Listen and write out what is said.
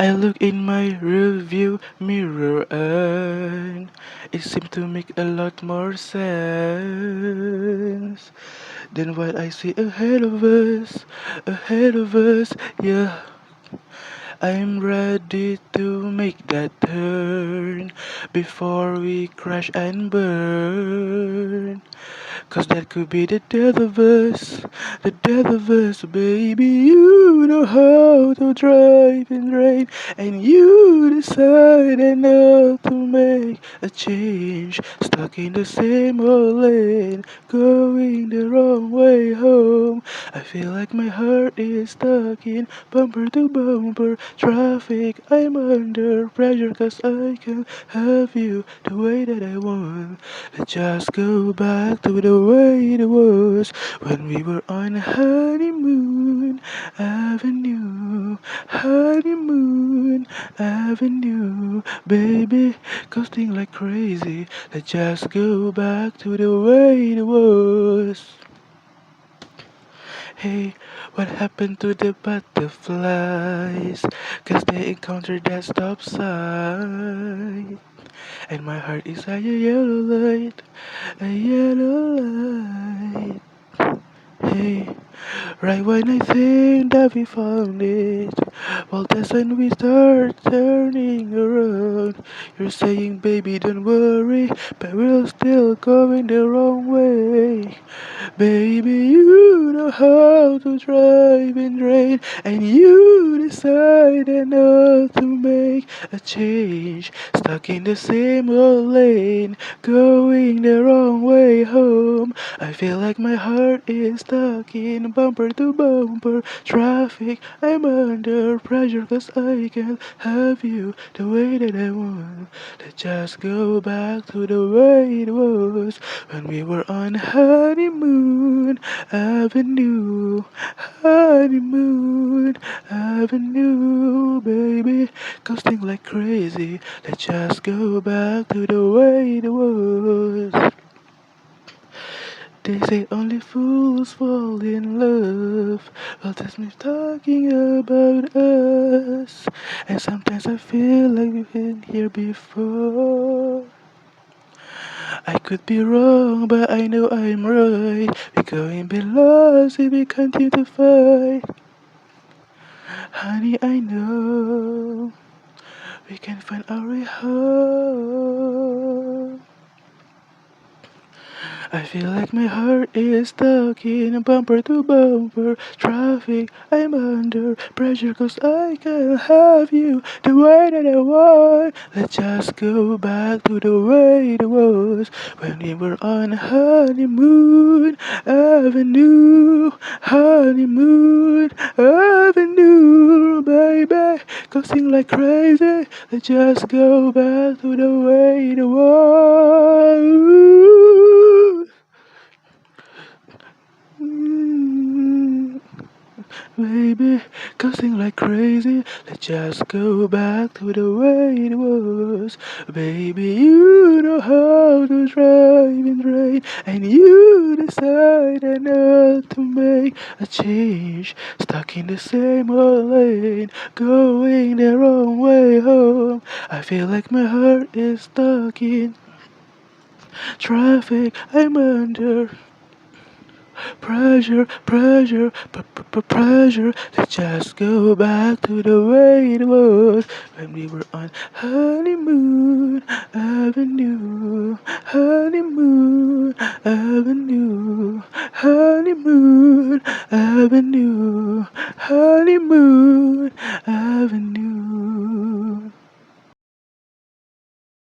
I look in my rearview mirror and it seemed to make a lot more sense than what I see ahead of us, yeah. I'm ready to make that turn before we crash and burn. 'Cause that could be the death of us, baby. You know how to drive in rain, and you decided not to make a change. Stuck in the same old lane, going the wrong way home. I feel like my heart is stuck in bumper to bumper traffic. I'm under pressure 'cause I can't have you the way that I want. Let's just go back to the way it was when we were on honeymoon avenue, honeymoon avenue, baby, coasting like crazy. Let's just go back to the way it was. Hey, what happened to the butterflies? 'Cause they encountered that stop sign. And my heart is a yellow light, a yellow light. Hey, right when I think that we found it, well, that's when we start turning around. You're saying, baby, don't worry, but we're still going the wrong way. Baby, you know how to drive in rain, and you decided not to make a change. Stuck in the same old lane, going the wrong way home. I feel like my heart is stuck in bumper to bumper traffic. I'm under pressure 'cause I can't have you the way that I want. Let's just go back to the way it was when we were on honeymoon avenue, honeymoon avenue, baby, coasting like crazy. Let's just go back to the way it was. They say only fools fall in love. Well, that's me talking about us. And sometimes I feel like we've been here before. I could be wrong, but I know I'm right. We're going to be lost if we continue to fight. Honey, I know we can find our way home. I feel like my heart is stuck in a bumper to bumper traffic. I'm under pressure 'cause I can't have you the way that I want. Let's just go back to the way it was when we were on honeymoon avenue, honeymoon avenue, baby, coasting like crazy. Let's just go back to the way it was. Mm, Baby, coasting like crazy. Let's just go back to the way it was. Baby, you know how to drive in rain, and you decided not to make a change. Stuck in the same old lane, going the wrong way home. I feel like my heart is stuck in traffic. I'm under pressure, pressure, pressure. Let's just go back to the way it was when we were on honeymoon avenue, honeymoon avenue, honeymoon avenue, honeymoon.